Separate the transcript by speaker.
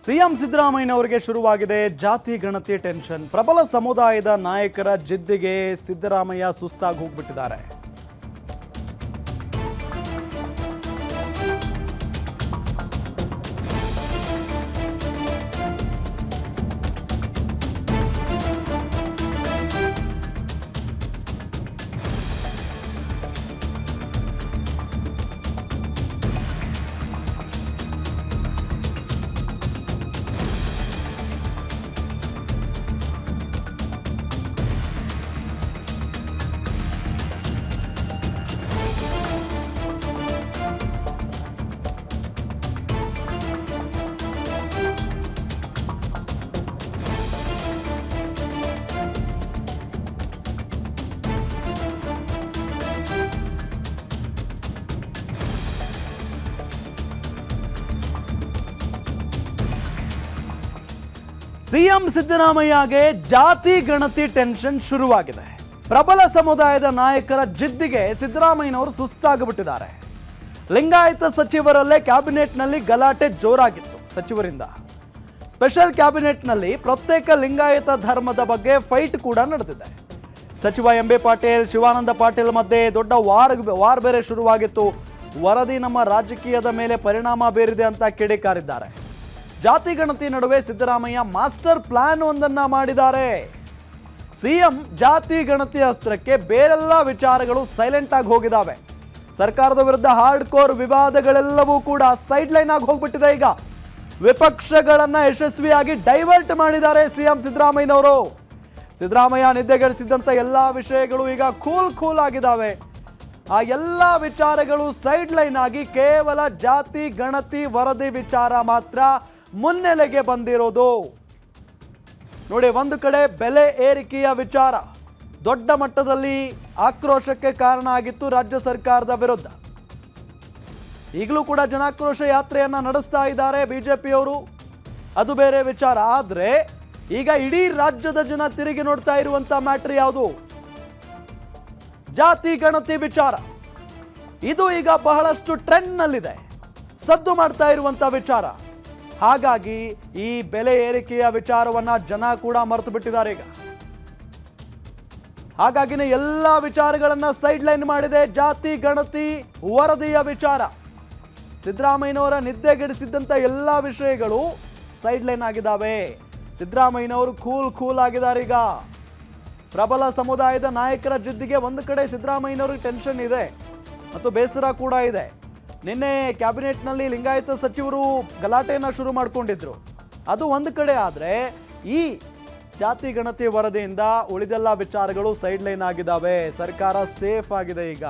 Speaker 1: CM ಸಿದ್ದರಾಮಯ್ಯನವರಿಗೆ ಶುರುವಾಗಿದೆ ಜಾತಿ ಗಣತಿ ಟೆನ್ಷನ್. ಪ್ರಬಲ ಸಮುದಾಯದ ನಾಯಕರ ಜಿದ್ದಿಗೆ ಸಿದ್ದರಾಮಯ್ಯ ಸುಸ್ತಾಗಿ ಹೋಗ್ಬಿಟ್ಟಿದ್ದಾರೆ. ಸಿಎಂ ಸಿದ್ದರಾಮಯ್ಯಗೆ ಜಾತಿ ಗಣತಿ ಟೆನ್ಷನ್ ಶುರುವಾಗಿದೆ. ಪ್ರಬಲ ಸಮುದಾಯದ ನಾಯಕರ ಜಿದ್ದಿಗೆ ಸಿದ್ದರಾಮಯ್ಯನವರು ಸುಸ್ತಾಗಿಬಿಟ್ಟಿದ್ದಾರೆ. ಲಿಂಗಾಯತ ಸಚಿವರಲ್ಲೇ ಕ್ಯಾಬಿನೆಟ್ನಲ್ಲಿ ಗಲಾಟೆ ಜೋರಾಗಿತ್ತು. ಸಚಿವರಿಂದ ಸ್ಪೆಷಲ್ ಕ್ಯಾಬಿನೆಟ್ನಲ್ಲಿ ಪ್ರತ್ಯೇಕ ಲಿಂಗಾಯತ ಧರ್ಮದ ಬಗ್ಗೆ ಫೈಟ್ ಕೂಡ ನಡೆದಿದೆ. ಸಚಿವ ಎಂ ಬಿ ಪಾಟೀಲ್, ಶಿವಾನಂದ ಪಾಟೀಲ್ ಮಧ್ಯೆ ದೊಡ್ಡ ವಾರ್ ಬೇರೆ ಶುರುವಾಗಿತ್ತು. ವರದಿ ನಮ್ಮ ರಾಜಕೀಯದ ಮೇಲೆ ಪರಿಣಾಮ ಬೀರಿದೆ ಅಂತ ಕಿಡಿಕಾರಿದ್ದಾರೆ. ಜಾತಿ ಗಣತಿ ನಡುವೆ ಸಿದ್ದರಾಮಯ್ಯ ಮಾಸ್ಟರ್ ಪ್ಲಾನ್ ಒಂದನ್ನ ಮಾಡಿದ್ದಾರೆ. ಸಿಎಂ ಜಾತಿ ಗಣತಿ ಅಸ್ತ್ರಕ್ಕೆ ಬೇರೆಲ್ಲ ವಿಚಾರಗಳು ಸೈಲೆಂಟ್ ಆಗಿ ಹೋಗಿದ್ದಾವೆ. ಸರ್ಕಾರದ ವಿರುದ್ಧ ಹಾರ್ಡ್ ಕೋರ್ ವಿವಾದಗಳೆಲ್ಲವೂ ಕೂಡ ಸೈಡ್ ಲೈನ್ ಆಗಿ ಹೋಗ್ಬಿಟ್ಟಿದೆ. ಈಗ ವಿಪಕ್ಷಗಳನ್ನ ಯಶಸ್ವಿಯಾಗಿ ಡೈವರ್ಟ್ ಮಾಡಿದ್ದಾರೆ ಸಿಎಂ ಸಿದ್ದರಾಮಯ್ಯನವರು. ಸಿದ್ದರಾಮಯ್ಯ ನಿದ್ದೆಗೆಡಿಸಿದ್ದಂಥ ಎಲ್ಲಾ ವಿಷಯಗಳು ಈಗ ಕೂಲ್ ಆಗಿದ್ದಾವೆ. ಆ ಎಲ್ಲ ವಿಚಾರಗಳು ಸೈಡ್ ಲೈನ್ ಆಗಿ ಕೇವಲ ಜಾತಿ ಗಣತಿ ವರದಿ ವಿಚಾರ ಮಾತ್ರ ಮುನ್ನೆಲೆಗೆ ಬಂದಿರೋದು. ನೋಡಿ, ಒಂದು ಕಡೆ ಬೆಲೆ ಏರಿಕೆಯ ವಿಚಾರ ದೊಡ್ಡ ಮಟ್ಟದಲ್ಲಿ ಆಕ್ರೋಶಕ್ಕೆ ಕಾರಣ ಆಗಿತ್ತು ರಾಜ್ಯ ಸರ್ಕಾರದ ವಿರುದ್ಧ. ಈಗಲೂ ಕೂಡ ಜನಾಕ್ರೋಶ ಯಾತ್ರೆಯನ್ನ ನಡೆಸ್ತಾ ಇದ್ದಾರೆ ಬಿಜೆಪಿಯವರು, ಅದು ಬೇರೆ ವಿಚಾರ. ಆದ್ರೆ ಈಗ ಇಡೀ ರಾಜ್ಯದ ಜನ ತಿರುಗಿ ನೋಡ್ತಾ ಇರುವಂತ ಮ್ಯಾಟ್ರ್ ಯಾವುದು? ಜಾತಿ ಗಣತಿ ವಿಚಾರ. ಇದು ಈಗ ಬಹಳಷ್ಟು ಟ್ರೆಂಡ್ ನಲ್ಲಿದೆ, ಸದ್ದು ಮಾಡ್ತಾ ಇರುವಂತ ವಿಚಾರ. ಹಾಗಾಗಿ ಈ ಬೆಲೆ ಏರಿಕೆಯ ವಿಚಾರವನ್ನ ಜನ ಕೂಡ ಮರೆತು ಬಿಟ್ಟಿದ್ದಾರೆ. ಈಗ ಹಾಗಾಗಿನೇ ಎಲ್ಲ ವಿಚಾರಗಳನ್ನ ಸೈಡ್ ಲೈನ್ ಮಾಡಿದೆ ಜಾತಿ ಗಣತಿ ವರದಿಯ ವಿಚಾರ. ಸಿದ್ದರಾಮಯ್ಯನವರ ನಿದ್ದೆಗೆಡಿಸಿದ್ದಂತ ಎಲ್ಲ ವಿಷಯಗಳು ಸೈಡ್ ಲೈನ್ ಆಗಿದ್ದಾವೆ. ಸಿದ್ದರಾಮಯ್ಯನವರು ಕೂಲ್ ಆಗಿದ್ದಾರೆ. ಈಗ ಪ್ರಬಲ ಸಮುದಾಯದ ನಾಯಕರ ಜಿದ್ದಿಗೆ ಒಂದು ಕಡೆ ಸಿದ್ದರಾಮಯ್ಯನವ್ರಿಗೆ ಟೆನ್ಷನ್ ಇದೆ ಮತ್ತು ಬೇಸರ ಕೂಡ ಇದೆ. ನಿನ್ನೆ ಕ್ಯಾಬಿನೆಟ್ನಲ್ಲಿ ಲಿಂಗಾಯತ ಸಚಿವರು ಗಲಾಟೆಯನ್ನು ಶುರು ಮಾಡಿಕೊಂಡಿದ್ರು, ಅದು ಒಂದು ಕಡೆ. ಆದರೆ ಈ ಜಾತಿ ಗಣತಿ ವರದಿಯಿಂದ ಉಳಿದೆಲ್ಲ ವಿಚಾರಗಳು ಸೈಡ್ ಲೈನ್ ಆಗಿದ್ದಾವೆ. ಸರ್ಕಾರ ಸೇಫ್ ಆಗಿದೆ ಈಗ.